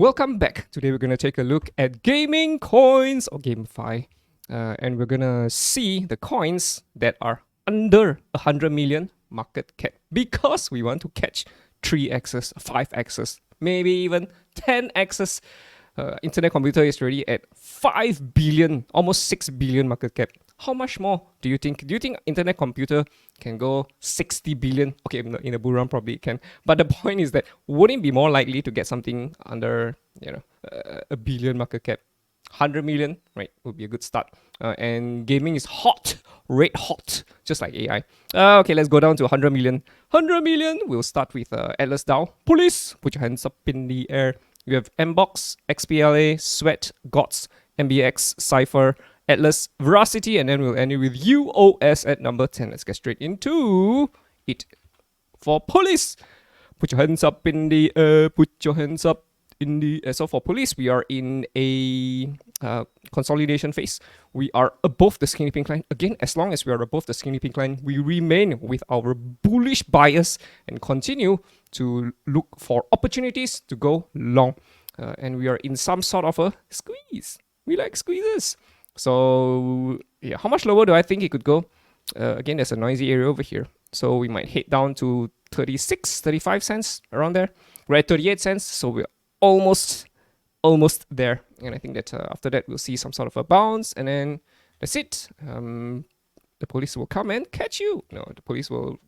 Welcome back. Today we're going to take a look at gaming coins or GameFi. And we're going to see the coins that are under 100 million market cap because we want to catch 3x's, 5x's, maybe even 10x's. Internet computer is already at 5 billion, almost 6 billion market cap. How much more do you think? Do you think internet computer can go 60 billion? Okay, in a bull run probably it can. But the point is that wouldn't it be more likely to get something under, a billion market cap? 100 million, right, would be a good start. And gaming is hot, red hot, just like AI. Okay, let's go down to 100 million. 100 million, we'll start with Atlas DAO. POLIS, put your hands up in the air. You have MBOX, XPLA, Sweat, GOTS, MBX, SIPHER, Atlas, Verasity, and then we'll end it with UOS at number 10. Let's get straight into it. For POLIS, put your hands up in the air, put your hands up in the air. So for POLIS, we are in a consolidation phase. We are above the skinny pink line. Again, as long as we are above the skinny pink line, we remain with our bullish bias and continue to look for opportunities to go long. And we are in some sort of a squeeze. We like squeezes. So yeah, how much lower do I think it could go? Again, there's a noisy area over here. So we might head down to 36, 35 cents around there. We're at 38 cents. So we're almost there. And I think that after that, we'll see some sort of a bounce. And then that's it. The police will come and catch you. No, the police will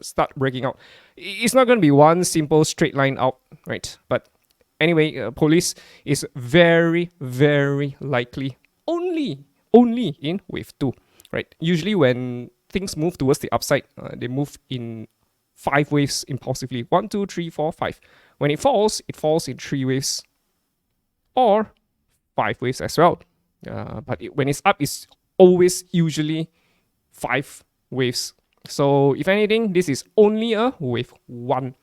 start breaking out. It's not going to be one simple straight line out, right? But anyway, police is very, very likely only in wave 2, right? Usually when things move towards the upside, they move in 5 waves impulsively. 1, 2, 3, 4, 5. When it falls in 3 waves or 5 waves as well. But when it's up, it's always usually 5 waves. So if anything, this is only a wave 1.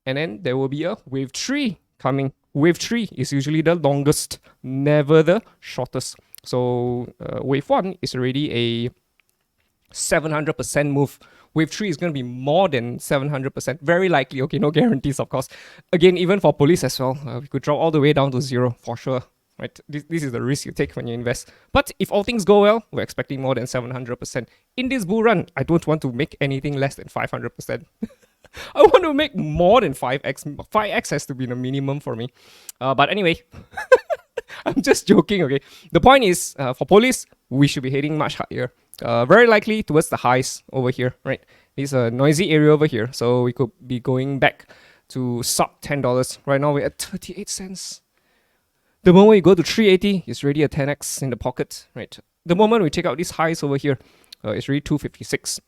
And then there will be a wave 3 coming. Wave 3 is usually the longest, never the shortest. So wave 1 is already a 700% move. Wave 3 is going to be more than 700%. Very likely. Okay, no guarantees, of course. Again, even for POLIS as well, we could drop all the way down to 0 for sure. Right? This is the risk you take when you invest. But if all things go well, we're expecting more than 700%. In this bull run, I don't want to make anything less than 500%. I want to make more than 5x. 5x has to be the minimum for me. But anyway, I'm just joking, okay? The point is, for POLIS, we should be heading much higher. Very likely towards the highs over here, right? This is a noisy area over here. So we could be going back to sub $10. Right now, we're at 38 cents. The moment we go to 380, it's already a 10x in the pocket, right? The moment we take out these highs over here, it's really 256.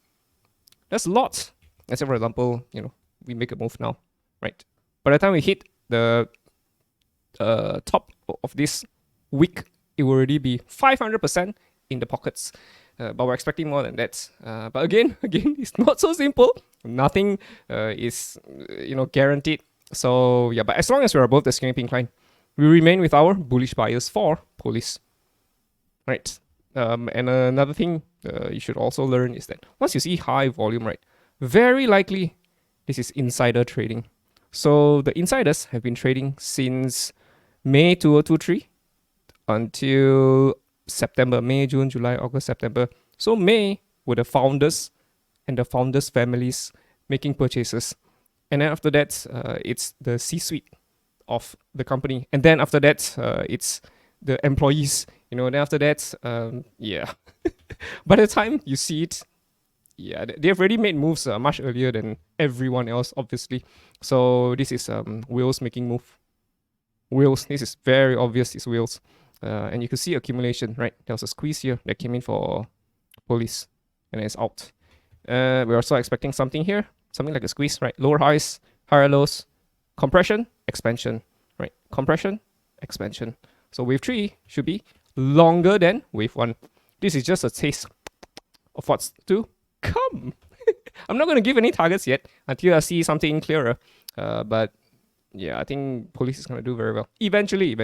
That's a lot. Let's say, for example, we make a move now, right? By the time we hit the top of this wick, it will already be 500% in the pockets. But we're expecting more than that. But again, it's not so simple. Nothing is, guaranteed. So yeah, but as long as we're above the skinny pink line, we remain with our bullish bias for POLIS, right? And another thing you should also learn is that once you see high volume, right, very likely this is insider trading. So the insiders have been trading since May 2023 until September, May, June, July, August, September. So May were the founders and the founders' families making purchases. And then after that, it's the C-suite of the company. And then after that, it's the employees. Then after that, yeah. By the time you see it, yeah, they've already made moves much earlier than everyone else, obviously. So this is whales making move. Whales, this is very obvious, it's whales. And you can see accumulation, right? There was a squeeze here that came in for POLIS, and then it's out. We're also expecting something here, something like a squeeze, right? Lower highs, higher lows, compression, expansion, right? Compression, expansion. So wave 3 should be longer than wave 1. This is just a taste of what's to come. I'm not going to give any targets yet until I see something clearer. But yeah, I think POLIS is going to do very well. Eventually.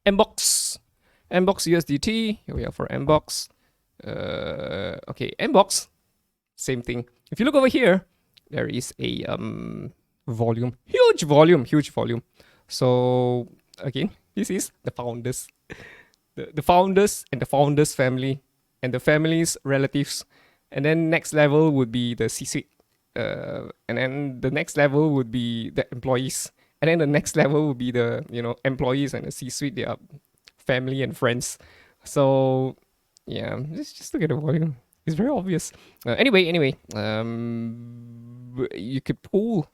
MBOX USDT. Here we are for MBOX. Okay, MBOX, same thing. If you look over here, there is a volume, huge volume, huge volume. So again, this is the founders, the founders and the founders family and the family's relatives, and then next level would be the C-suite, and then the next level would be the employees, and then the next level would be the employees and the C-suite. They are family and friends. So yeah, just look at the volume. It's very obvious. Anyway, you could pull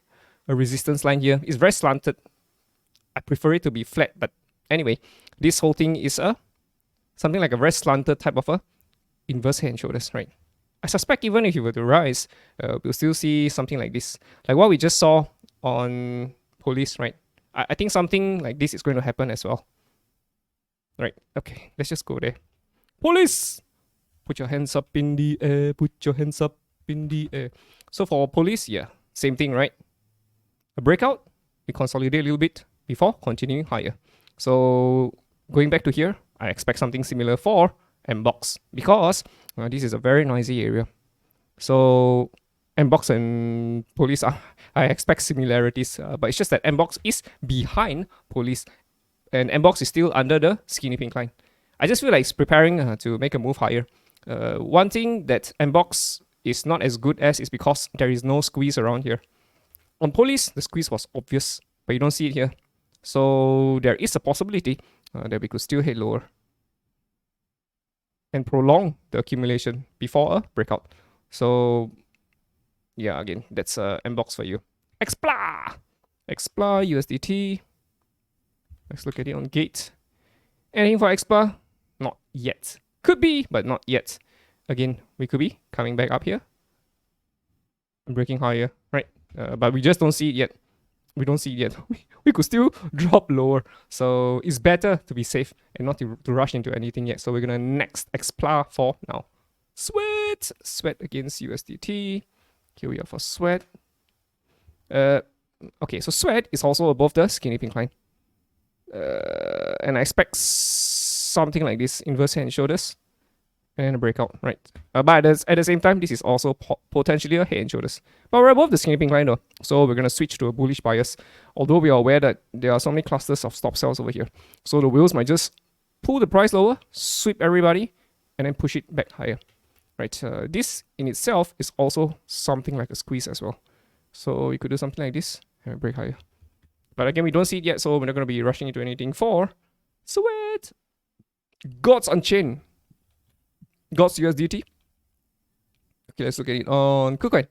a resistance line here. It's very slanted. I prefer it to be flat, but anyway, this whole thing is something like a very slanted type of a inverse head and shoulders, right? I suspect even if you were to rise, we'll still see something like this, like what we just saw on POLIS, right? I think something like this is going to happen as well. Right, okay, let's just go there. POLIS! Put your hands up in the air, put your hands up in the air. So for POLIS, yeah, same thing, right? A breakout, we consolidate a little bit before continuing higher. So going back to here, I expect something similar for MBOX because this is a very noisy area. So MBOX and POLIS, I expect similarities, but it's just that MBOX is behind POLIS and MBOX is still under the skinny pink line. I just feel like it's preparing to make a move higher. One thing that MBOX is not as good as is because there is no squeeze around here. On POLIS, the squeeze was obvious, but you don't see it here. So there is a possibility that we could still head lower and prolong the accumulation before a breakout. So yeah, again, that's MBOX for you. XPLA USDT. Let's look at it on Gate. Anything for XPLA? Not yet. Could be, but not yet. Again, we could be coming back up here and breaking higher, right? But we just don't see it yet. We don't see it yet. We could still drop lower. So it's better to be safe and not to rush into anything yet. So we're going to next XPLA for now. Sweat against USDT. Here we are for sweat. Okay, so sweat is also above the skinny pink line. And I expect something like this, inverse head and shoulders and a breakout, right? But at the same time, this is also potentially a head and shoulders. But we're above the skinny pink line though, so we're going to switch to a bullish bias, although we are aware that there are so many clusters of stop sells over here. So the wheels might just pull the price lower, sweep everybody, and then push it back higher, right? This in itself is also something like a squeeze as well. So we could do something like this and break higher. But again, we don't see it yet, so we're not going to be rushing into anything for sweat. God's Unchained. God's USDT. Okay, let's look at it on KuCoin.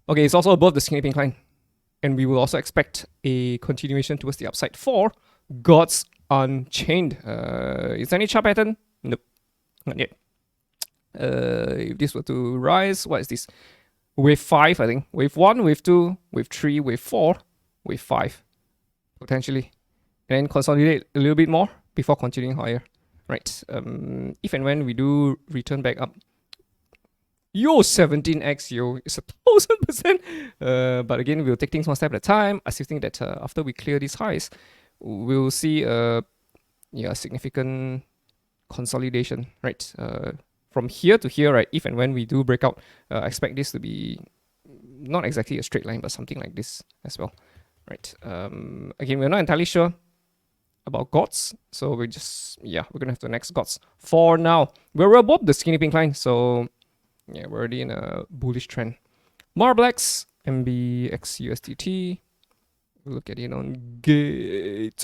Okay, it's also above the skinny pink line. And we will also expect a continuation towards the upside for God's Unchained. Is there any chart pattern? Nope, not yet. If this were to rise, what is this? Wave 5, I think. Wave 1, wave 2, wave 3, wave 4, wave 5, potentially. And then consolidate a little bit more before continuing higher. Right. If and when we do return back up. Yo, 17x, yo. It's 1,000%. But again, we'll take things one step at a time. I still think that after we clear these highs, we'll see a significant consolidation, right? From here to here, right? If and when we do break out, I expect this to be not exactly a straight line, but something like this as well, right? Again, we're not entirely sure about GOTS, so we're gonna have to next GOTS. For now, we're above the skinny pink line, so yeah, we're already in a bullish trend. Marblex, MBX USDT. We'll look at it on gate.io.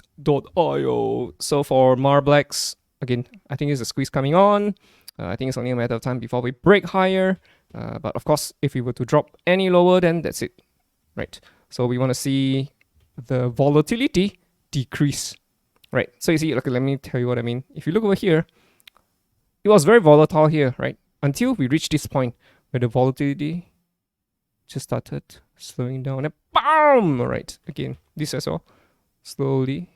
So for Marblex, again, I think there's a squeeze coming on. I think it's only a matter of time before we break higher. But of course, if we were to drop any lower, then that's it, right? So we want to see the volatility decrease. Right, so you see, look, let me tell you what I mean. If you look over here, it was very volatile here, right? Until we reached this point where the volatility just started slowing down and BAM! Right, again, this as well, slowly.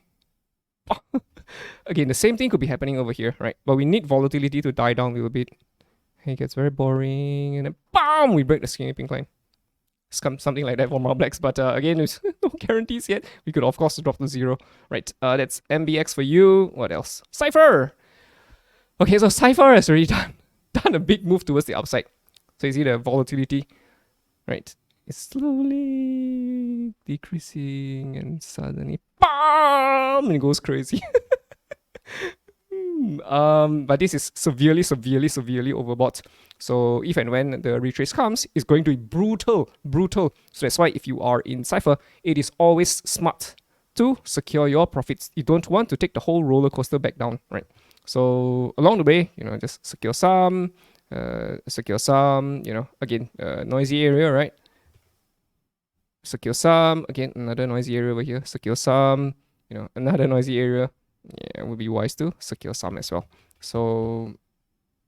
Again, the same thing could be happening over here, right? But we need volatility to die down a little bit. It gets very boring and then BAM! We break the skinny pink line. Something like that for Marblex, but again, there's no guarantees yet. We could, of course, drop to 0. Right, that's MBX for you. What else? SIPHER! Okay, so SIPHER has already done a big move towards the upside. So you see the volatility, right? It's slowly decreasing, and suddenly, BAM! And it goes crazy. But this is severely overbought. So if and when the retrace comes, it's going to be brutal. So that's why if you are in Cypher, it is always smart to secure your profits. You don't want to take the whole roller coaster back down, right? So along the way, just secure some, again, noisy area, right? Secure some, again, another noisy area over here, secure some, another noisy area. Yeah, it would be wise to secure some as well. So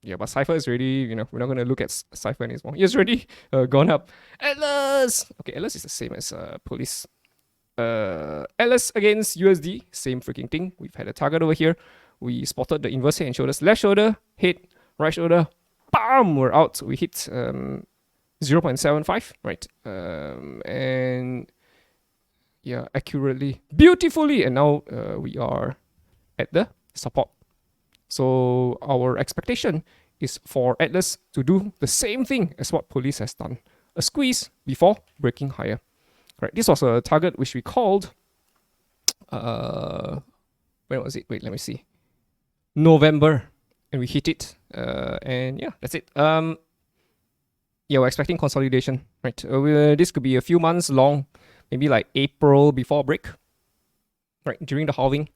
yeah, but Cypher is already, we're not going to look at Cypher anymore. It's already gone up. Atlas! Okay, Atlas is the same as POLIS. Atlas against USD, same freaking thing. We've had a target over here. We spotted the inverse head and shoulders. Left shoulder, head, right shoulder, bam! We're out. We hit 0.75, right? And yeah, accurately, beautifully. And now we are at the support. So our expectation is for Atlas to do the same thing as what POLIS has done. A squeeze before breaking higher. Right, this was a target which we called, when was it? Wait, let me see. November, and we hit it. And yeah, that's it. Yeah, we're expecting consolidation, right? This could be a few months long, maybe like April before break, right? During the halving.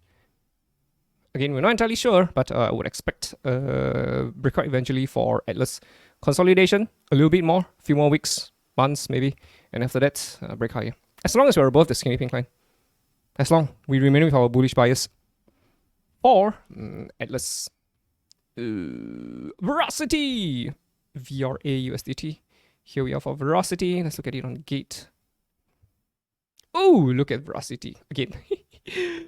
Again, we're not entirely sure, but I would expect breakout eventually for Atlas. Consolidation, a little bit more, a few more weeks, months maybe, and after that, break higher. As long as we're above the skinny pink line. As long we remain with our bullish bias. Or Atlas. Verasity! VRA USDT. Here we are for Verasity. Let's look at it on Gate. Oh, look at Verasity. Again.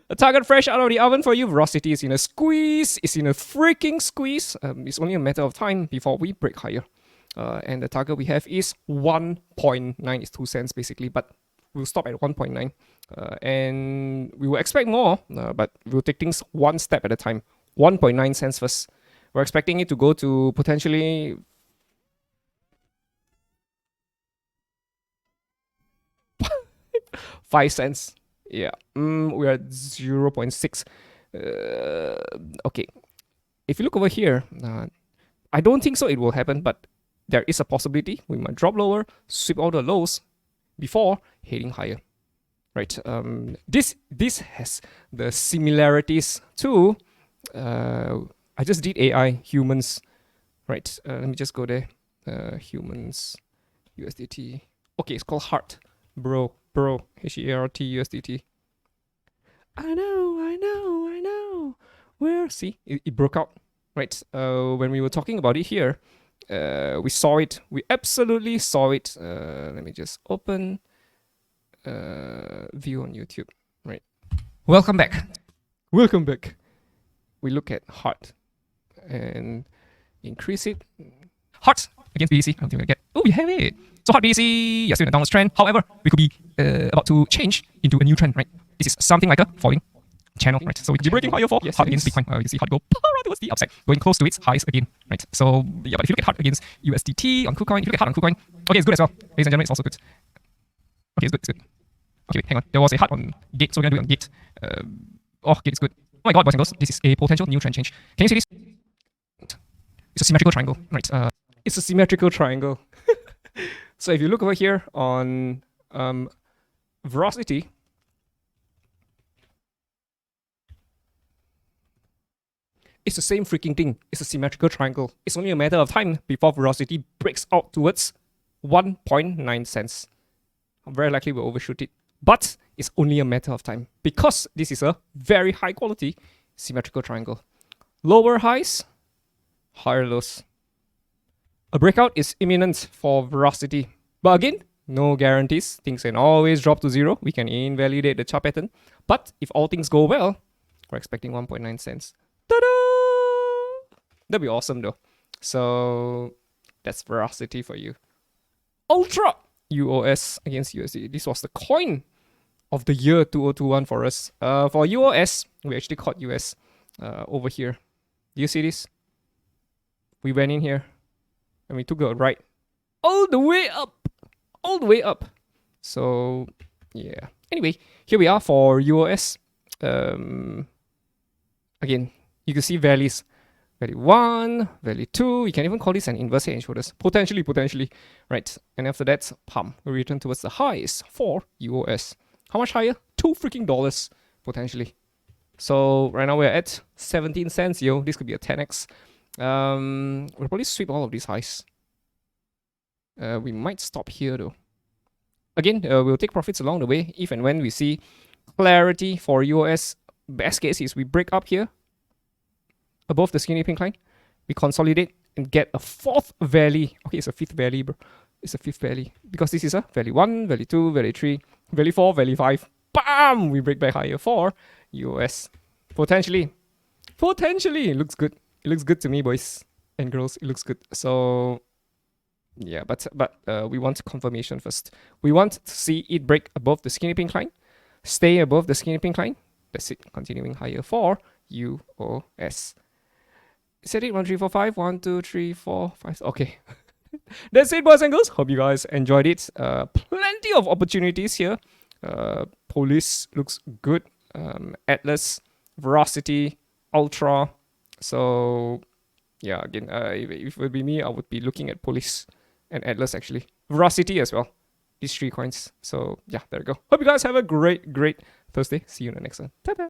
A target fresh out of the oven for you. Verasity is in a squeeze. It's in a freaking squeeze. It's only a matter of time before we break higher. And the target we have is 1.9. It's 2 cents basically, but we'll stop at 1.9. And we will expect more, but we'll take things one step at a time. 1.9 cents first. We're expecting it to go to potentially 5 cents. Yeah, we're at 0.6. Okay, if you look over here, I don't think so it will happen, but there is a possibility we might drop lower, sweep all the lows before heading higher, right? This has the similarities to, I just did AI, humans, right? Let me just go there, humans, USDT. Okay, it's called Heart, bro, HEART USDT. I know. Where? See, it broke out, right? When we were talking about it here, we saw it. We absolutely saw it. Let me just open view on YouTube, right? Welcome back. We look at Heart and increase it. Heart against BTC. I don't think we get. Oh, we have it. So Heart BTC, yes, still in a downward trend. However, we could be about to change into a new trend, right? This is something like a falling channel, right? So we could be breaking higher for Heart against Bitcoin. You see Heart go towards the upside, going close to its highs again, right? So yeah, but if you look at Heart against USDT on KuCoin, if you look at Heart on KuCoin, okay, it's good as well. Ladies and gentlemen, it's also good. Okay, it's good. Okay, wait, hang on. There was a Heart on Gate, so we're gonna do it on Gate. Gate is good. Oh my god, boys and girls, this is a potential new trend change. Can you see this? It's a symmetrical triangle, right? It's a symmetrical triangle. So if you look over here on Verasity, it's the same freaking thing. It's a symmetrical triangle. It's only a matter of time before Verasity breaks out towards 1.9 cents. Very likely we'll overshoot it. But it's only a matter of time because this is a very high quality symmetrical triangle. Lower highs, higher lows. A breakout is imminent for Verasity. But again, no guarantees. Things can always drop to zero. We can invalidate the chart pattern. But if all things go well, we're expecting 1.9 cents. Ta-da! That'd be awesome though. So that's Verasity for you. Ultra! UOS against USD. This was the coin of the year 2021 for us. For UOS, we actually caught US over here. Do you see this? We went in here and we took a right all the way up. So Yeah. Anyway, here we are for UOS. Again, you can see values. Value 1, value 2. You can even call this an inverse head and shoulders. Potentially. Right. And after that, pump. We return towards the highs for UOS. How much higher? $2 freaking potentially. So right now we're at 17 cents, yo. This could be a 10x. We'll probably sweep all of these highs. We might stop here though. Again, we'll take profits along the way if and when we see clarity for UOS. Best case is we break up here above the skinny pink line. We consolidate and get a fourth valley. Okay, it's a fifth valley, bro. It's a fifth valley because this is a value 1, value 2, value 3, value 4, value 5. Bam! We break back higher for UOS. Potentially. It looks good. It looks good to me, boys and girls. It looks good. So yeah, but we want confirmation first. We want to see it break above the skinny pink line, stay above the skinny pink line. That's it. Continuing higher for UOS. Is that it? 1, 3, 4, 5. 1, 2, 3, 4, 5. Okay. That's it, boys and girls. Hope you guys enjoyed it. Plenty of opportunities here. POLIS looks good. Atlas, Verasity, Ultra. So yeah, again, if it would be me, I would be looking at POLIS and Atlas actually. Verasity as well. These 3 coins. So yeah, there we go. Hope you guys have a great Thursday. See you in the next one. Ta-da!